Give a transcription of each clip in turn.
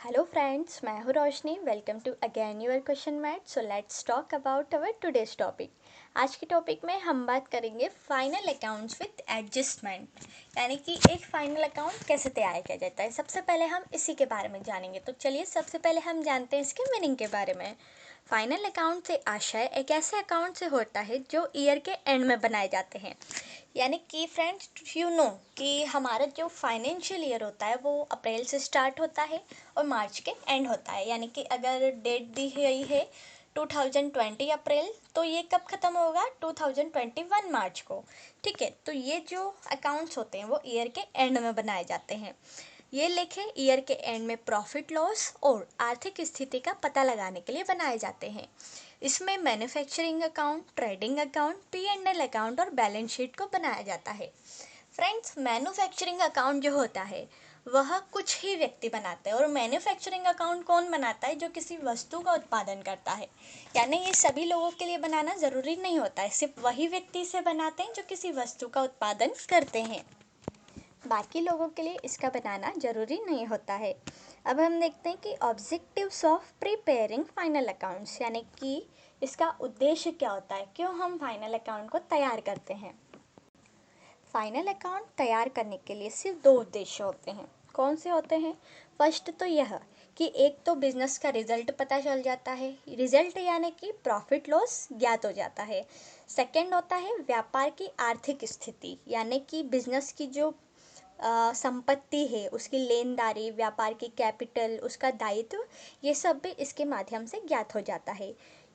Hello friends, मैं हूँ Roshni. Welcome to again your question math. So let's talk about our today's topic. आज के topic में हम बात करेंगे फाइनल अकाउंट्स विद एडजस्टमेंट, यानी कि एक फाइनल अकाउंट कैसे तैयार किया जाता है। सबसे पहले हम इसी के बारे में जानेंगे। तो चलिए सबसे पहले हम जानते हैं इसके मीनिंग के बारे में। फाइनल अकाउंट से आशय एक ऐसे अकाउंट से होता है जो ईयर के एंड में बनाए जाते हैं। यानी कि फ्रेंड्स कि हमारा जो फाइनेंशियल ईयर होता है वो अप्रैल से स्टार्ट होता है और मार्च के एंड होता है। यानी कि अगर डेट दी गई है 2020 अप्रैल, तो ये कब ख़त्म होगा? 2021 मार्च को। ठीक है, तो ये जो अकाउंट्स होते हैं वो ईयर के एंड में बनाए जाते हैं। ये लेखे ईयर के एंड में प्रॉफिट लॉस और आर्थिक स्थिति का पता लगाने के लिए बनाए जाते हैं। इसमें manufacturing account, trading account, P&L account और बैलेंस शीट को बनाया जाता है। फ्रेंड्स, मैन्युफैक्चरिंग अकाउंट जो होता है वह कुछ ही व्यक्ति बनाते हैं। और मैन्युफैक्चरिंग अकाउंट कौन बनाता है? जो किसी वस्तु का उत्पादन करता है। यानी ये सभी लोगों के लिए बनाना ज़रूरी नहीं होता है, सिर्फ वही व्यक्ति इसे बनाते हैं जो किसी वस्तु का उत्पादन करते हैं। बाकी लोगों के लिए इसका बनाना ज़रूरी नहीं होता है। अब हम देखते हैं कि objectives of preparing final accounts, यानी कि इसका उद्देश्य क्या होता है, क्यों हम फाइनल अकाउंट को तैयार करते हैं। फाइनल अकाउंट तैयार करने के लिए सिर्फ दो उद्देश्य होते हैं। कौन से होते हैं? फर्स्ट तो यह कि एक तो बिजनेस का रिजल्ट पता चल जाता है, रिजल्ट यानी कि प्रॉफिट लॉस ज्ञात हो जाता है। सेकंड होता है व्यापार की आर्थिक स्थिति, यानी कि बिजनेस की जो संपत्ति है, उसकी लेनदारी, व्यापार की कैपिटल, उसका दायित्व, ये सब भी इसके माध्यम से ज्ञात हो जाता है।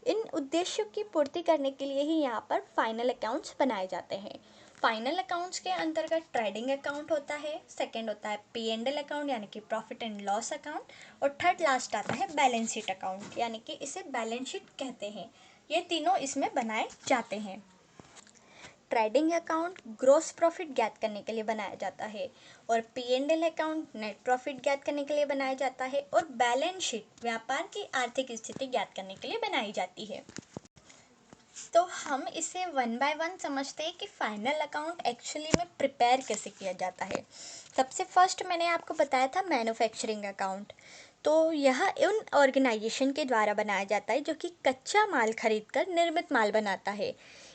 इन उद्देश्यों की पूर्ति करने के लिए ही यहाँ पर फाइनल अकाउंट्स बनाए जाते हैं। फाइनल अकाउंट्स के अंतर्गत ट्रेडिंग अकाउंट होता है, सेकंड होता है P&L अकाउंट यानी कि प्रॉफिट एंड लॉस अकाउंट, और थर्ड लास्ट आता है बैलेंस शीट अकाउंट, यानी कि इसे बैलेंस शीट कहते हैं। ये तीनों इसमें बनाए जाते हैं। ट्रेडिंग अकाउंट ग्रॉस प्रॉफिट ज्ञात करने के लिए बनाया जाता है, और P&L अकाउंट नेट प्रॉफिट ज्ञात करने के लिए बनाया जाता है, और बैलेंस शीट व्यापार की आर्थिक स्थिति ज्ञात करने के लिए बनाई जाती है। तो हम इसे वन बाय वन समझते हैं कि फाइनल अकाउंट एक्चुअली में प्रिपेयर कैसे किया जाता है। सबसे फर्स्ट मैंने आपको बताया था मैन्युफैक्चरिंग अकाउंट। तो यह उन ऑर्गेनाइजेशन के द्वारा बनाया जाता है जो कि कच्चा माल खरीदकर निर्मित माल बनाता है।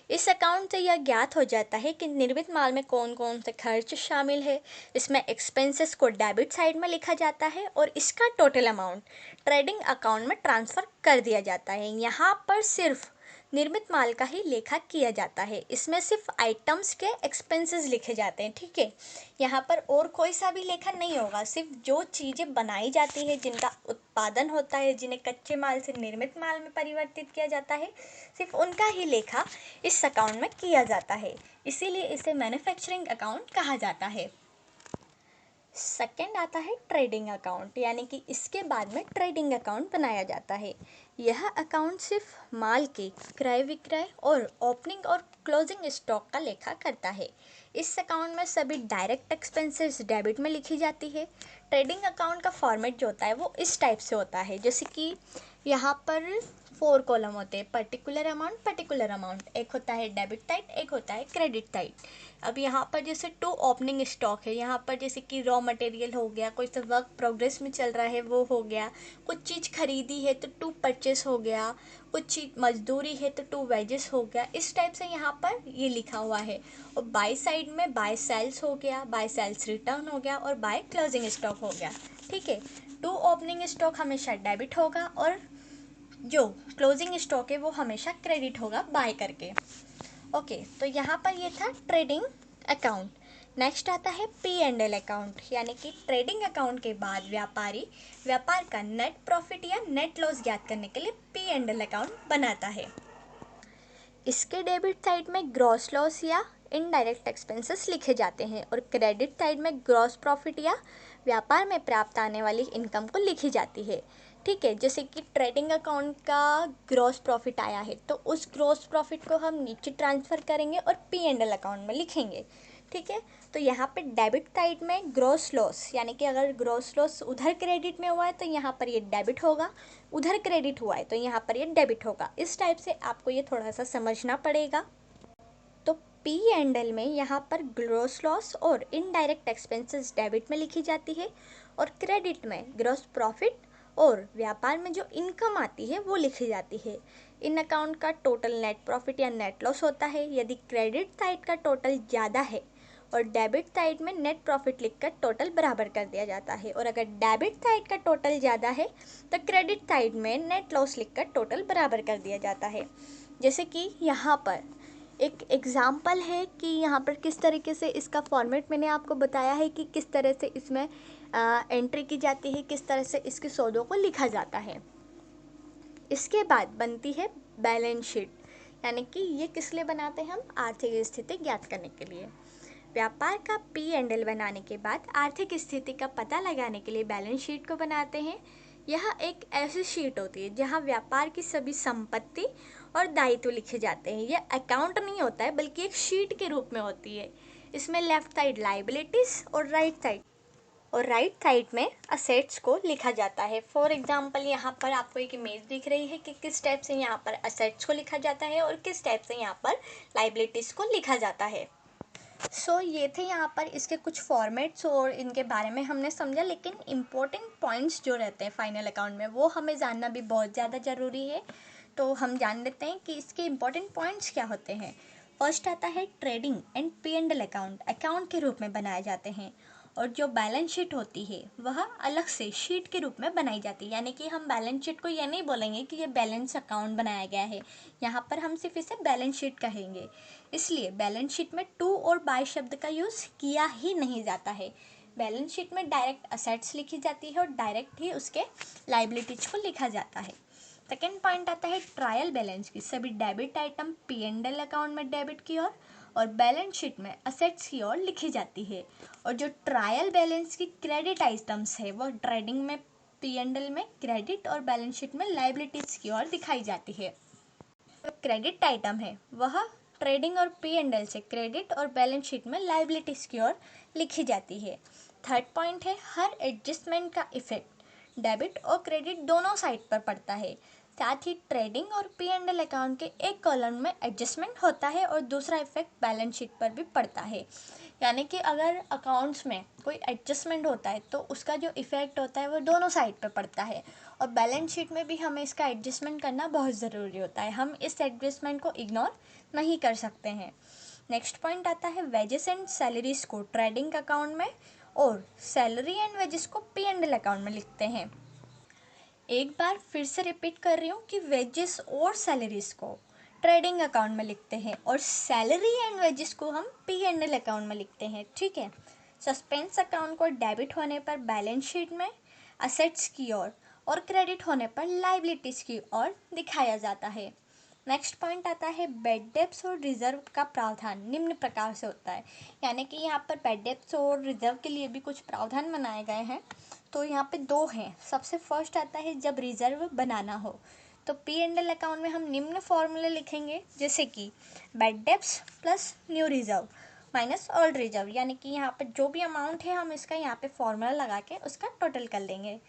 इस अकाउंट से यह ज्ञात हो जाता है कि निर्मित माल में कौन कौन से खर्च शामिल है। इसमें एक्सपेंसेस को डेबिट साइड में लिखा जाता है और इसका टोटल अमाउंट ट्रेडिंग अकाउंट में ट्रांसफ़र कर दिया जाता है। यहाँ पर सिर्फ निर्मित माल का ही लेखा किया जाता है। इसमें सिर्फ आइटम्स के एक्सपेंसेस लिखे जाते हैं। ठीक है, यहाँ पर और कोई सा भी लेखा नहीं होगा। सिर्फ जो चीज़ें बनाई जाती है, जिनका उत्पादन होता है, जिन्हें कच्चे माल से निर्मित माल में परिवर्तित किया जाता है, सिर्फ उनका ही लेखा इस अकाउंट में किया जाता है। इसीलिए इसे मैन्युफैक्चरिंग अकाउंट कहा जाता है। सेकेंड आता है ट्रेडिंग अकाउंट, यानी कि इसके बाद में ट्रेडिंग अकाउंट बनाया जाता है। यह अकाउंट सिर्फ माल के क्रय विक्रय और ओपनिंग और क्लोजिंग स्टॉक का लेखा करता है। इस अकाउंट में सभी डायरेक्ट एक्सपेंसेस डेबिट में लिखी जाती है। ट्रेडिंग अकाउंट का फॉर्मेट जो होता है वो इस टाइप से होता है, जैसे कि यहाँ पर 4 कॉलम होते हैं, पर्टिकुलर अमाउंट, एक होता है डेबिट साइड, एक होता है क्रेडिट साइड। अब यहाँ पर जैसे 2 ओपनिंग स्टॉक है, यहाँ पर जैसे कि रॉ मटेरियल हो गया, कोई सा वर्क प्रोग्रेस में चल रहा है वो हो गया, कुछ चीज़ खरीदी है तो 2 परचेस हो गया, कुछ चीज़ मजदूरी है तो 2 वेजेस हो गया। इस टाइप से यहाँ पर ये लिखा हुआ है। और बाय साइड में बाय सेल्स हो गया, बाय सेल्स रिटर्न हो गया, और बाय क्लोजिंग स्टॉक हो गया। ठीक है, 2 ओपनिंग स्टॉक हमेशा डेबिट होगा और जो क्लोजिंग स्टॉक है वो हमेशा क्रेडिट होगा बाय करके। ओके, तो यहाँ पर ये था ट्रेडिंग अकाउंट। नेक्स्ट आता है P&L अकाउंट, यानी कि ट्रेडिंग अकाउंट के बाद व्यापारी व्यापार का नेट प्रॉफिट या नेट लॉस ज्ञात करने के लिए P&L अकाउंट बनाता है। इसके डेबिट साइड में ग्रॉस लॉस या इनडायरेक्ट एक्सपेंसेस लिखे जाते हैं, और क्रेडिट साइड में ग्रॉस प्रॉफिट या व्यापार में प्राप्त आने वाली इनकम को लिखी जाती है। ठीक है, जैसे कि ट्रेडिंग अकाउंट का ग्रॉस प्रॉफिट आया है तो उस ग्रॉस प्रॉफिट को हम नीचे ट्रांसफ़र करेंगे और P&L अकाउंट में लिखेंगे। ठीक है, तो यहाँ पे डेबिट साइड में ग्रॉस लॉस, यानी कि अगर ग्रॉस लॉस उधर क्रेडिट में हुआ है तो यहाँ पर ये डेबिट होगा, उधर क्रेडिट हुआ है तो यहाँ पर ये डेबिट होगा। इस टाइप से आपको ये थोड़ा सा समझना पड़ेगा। तो P&L में यहाँ पर ग्रॉस लॉस और इनडायरेक्ट एक्सपेंसेस डेबिट में लिखी जाती है, और क्रेडिट में ग्रॉस प्रॉफिट और व्यापार में जो इनकम आती है वो लिखी जाती है। इन अकाउंट का टोटल नेट प्रॉफिट या नेट लॉस होता है यदि क्रेडिट साइड का टोटल ज़्यादा है और डेबिट साइड में नेट प्रॉफिट लिखकर टोटल बराबर कर दिया जाता है, और अगर डेबिट साइड का टोटल ज़्यादा है तो क्रेडिट साइड में नेट लॉस लिखकर टोटल बराबर कर दिया जाता है। जैसे कि यहाँ पर एक एग्ज़ाम्पल है कि यहाँ पर किस तरीके से इसका फॉर्मेट मैंने आपको बताया है कि किस तरह से इसमें एंट्री की जाती है, किस तरह से इसके सौदों को लिखा जाता है। इसके बाद बनती है बैलेंस शीट, यानी कि ये किस लिए बनाते हैं हम, आर्थिक स्थिति ज्ञात करने के लिए। व्यापार का P&L बनाने के बाद आर्थिक स्थिति का पता लगाने के लिए बैलेंस शीट को बनाते हैं। यह एक ऐसी शीट होती है जहां व्यापार की सभी संपत्ति और दायित्व लिखे जाते हैं। यह अकाउंट नहीं होता है बल्कि एक शीट के रूप में होती है। इसमें लेफ्ट साइड लाइबिलिटीज और राइट साइड में असेट्स को लिखा जाता है। फॉर एग्जांपल यहाँ पर आपको एक इमेज दिख रही है कि किस टाइप से यहाँ पर असेट्स को लिखा जाता है और किस टाइप से यहाँ पर लाइबिलिटीज को लिखा जाता है। ये थे यहाँ पर इसके कुछ फॉर्मेट्स और इनके बारे में हमने समझा, लेकिन इम्पोर्टेंट पॉइंट्स जो रहते हैं फाइनल अकाउंट में वो हमें जानना भी बहुत ज़्यादा ज़रूरी है। तो हम जान लेते हैं कि इसके इम्पोर्टेंट पॉइंट्स क्या होते हैं। फर्स्ट आता है ट्रेडिंग एंड P&L अकाउंट के रूप में बनाए जाते हैं, और जो बैलेंस शीट होती है वह अलग से शीट के रूप में बनाई जाती है। यानी कि हम बैलेंस शीट को ये नहीं बोलेंगे कि ये बैलेंस अकाउंट बनाया गया है, यहाँ पर हम सिर्फ इसे बैलेंस शीट कहेंगे। इसलिए बैलेंस शीट में टू और बाय शब्द का यूज़ किया ही नहीं जाता है। बैलेंस शीट में डायरेक्ट असेट्स लिखी जाती है और डायरेक्ट ही उसके लाइबिलिटीज को लिखा जाता है। सेकेंड पॉइंट आता है ट्रायल बैलेंस की सभी डेबिट आइटम P&L अकाउंट में डेबिट की ओर और बैलेंस शीट में असेट्स की ओर लिखी जाती है, और जो ट्रायल बैलेंस की क्रेडिट आइटम्स है वो ट्रेडिंग में P&L में क्रेडिट और बैलेंस शीट में लाइबिलिटीज की ओर दिखाई जाती है। जो क्रेडिट आइटम है वह ट्रेडिंग और P&L से क्रेडिट और बैलेंस शीट में लाइबिलिटीज की ओर लिखी जाती है। थर्ड पॉइंट है हर एडजस्टमेंट का इफेक्ट डेबिट और क्रेडिट दोनों साइड पर पड़ता है। साथ ही ट्रेडिंग और P&L अकाउंट के एक कॉलम में एडजस्टमेंट होता है और दूसरा इफेक्ट बैलेंस शीट पर भी पड़ता है। यानी कि अगर अकाउंट्स में कोई एडजस्टमेंट होता है तो उसका जो इफेक्ट होता है वो दोनों साइड पे पड़ता है, और बैलेंस शीट में भी हमें इसका एडजस्टमेंट करना बहुत ज़रूरी होता है। हम इस एडजस्टमेंट को इग्नोर नहीं कर सकते हैं। नेक्स्ट पॉइंट आता है वेजेस एंड सैलरीज को ट्रेडिंग अकाउंट में और सैलरी एंड वेजेस को P&L अकाउंट में लिखते हैं। एक बार फिर से रिपीट कर रही हूँ कि वेजेस और सैलरीज को ट्रेडिंग अकाउंट में लिखते हैं और सैलरी एंड वेजेस को हम P&L अकाउंट में लिखते हैं, ठीक है। सस्पेंस अकाउंट को डेबिट होने पर बैलेंस शीट में असेट्स की ओर और क्रेडिट होने पर लाइबिलिटीज की ओर दिखाया जाता है। नेक्स्ट पॉइंट आता है बेड डेब्ट्स और रिजर्व का प्रावधान निम्न प्रकार से होता है। यानी कि यहाँ पर बेड डेब्ट्स और रिजर्व के लिए भी कुछ प्रावधान बनाए गए हैं। तो यहाँ पे दो हैं। सबसे फर्स्ट आता है जब रिजर्व बनाना हो तो P&L अकाउंट में हम निम्न फॉर्मूले लिखेंगे, जैसे कि bed debts plus new reserve minus old reserve. यानी कि यहाँ पर जो भी अमाउंट है हम इसका यहाँ पे फॉर्मूला लगा के उसका टोटल कर लेंगे।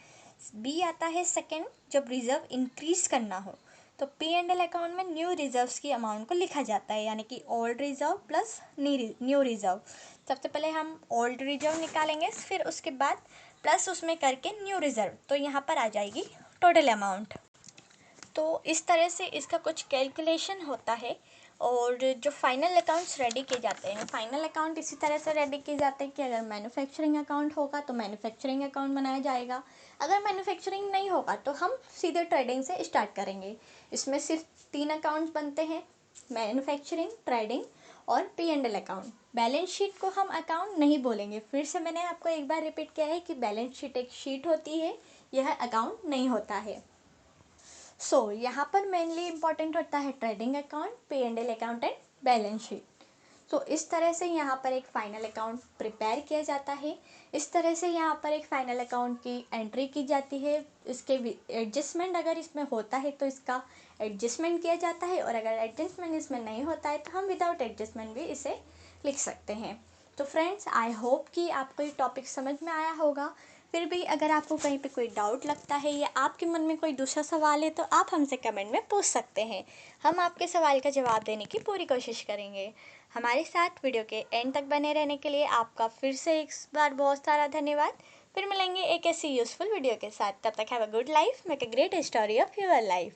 बी आता है सेकेंड जब रिजर्व इंक्रीज करना हो तो P&L अकाउंट में न्यू रिजर्व्स की अमाउंट को लिखा जाता है, यानी कि old reserve plus new reserve. सबसे पहले हम ओल्ड रिजर्व निकालेंगे, फिर उसके बाद प्लस उसमें करके न्यू रिजर्व, तो यहाँ पर आ जाएगी टोटल अमाउंट। तो इस तरह से इसका कुछ कैलकुलेशन होता है। और जो फाइनल अकाउंट्स रेडी किए जाते हैं, फाइनल अकाउंट इसी तरह से रेडी किए जाते हैं कि अगर मैन्युफैक्चरिंग अकाउंट होगा तो मैन्युफैक्चरिंग अकाउंट बनाया जाएगा, अगर मैन्युफैक्चरिंग नहीं होगा तो हम सीधे ट्रेडिंग से स्टार्ट करेंगे। इसमें सिर्फ 3 अकाउंट्स बनते हैं, मैन्युफैक्चरिंग, ट्रेडिंग और P&L अकाउंट। बैलेंस शीट को हम अकाउंट नहीं बोलेंगे। फिर से मैंने आपको एक बार रिपीट किया है कि बैलेंस शीट एक शीट होती है, यह अकाउंट नहीं होता है। यहाँ पर मेनली इंपॉर्टेंट होता है trading account, P&L account and balance sheet. इस तरह से यहाँ पर एक फाइनल अकाउंट प्रिपेयर किया जाता है। इस तरह से यहाँ पर एक फाइनल अकाउंट की एंट्री की जाती है। इसके एडजस्टमेंट अगर इसमें होता है तो इसका एडजस्टमेंट किया जाता है, और अगर एडजस्टमेंट इसमें नहीं होता है तो हम विदाउट एडजस्टमेंट भी इसे लिख सकते हैं। तो फ्रेंड्स, आई होप कि आपको ये टॉपिक समझ में आया होगा। फिर भी अगर आपको कहीं पे कोई डाउट लगता है या आपके मन में कोई दूसरा सवाल है तो आप हमसे कमेंट में पूछ सकते हैं। हम आपके सवाल का जवाब देने की पूरी कोशिश करेंगे। हमारे साथ वीडियो के एंड तक बने रहने के लिए आपका फिर से एक बार बहुत सारा धन्यवाद। फिर मिलेंगे एक ऐसी यूज़फुल वीडियो के साथ। तब तक have a good life, make a great story of your life.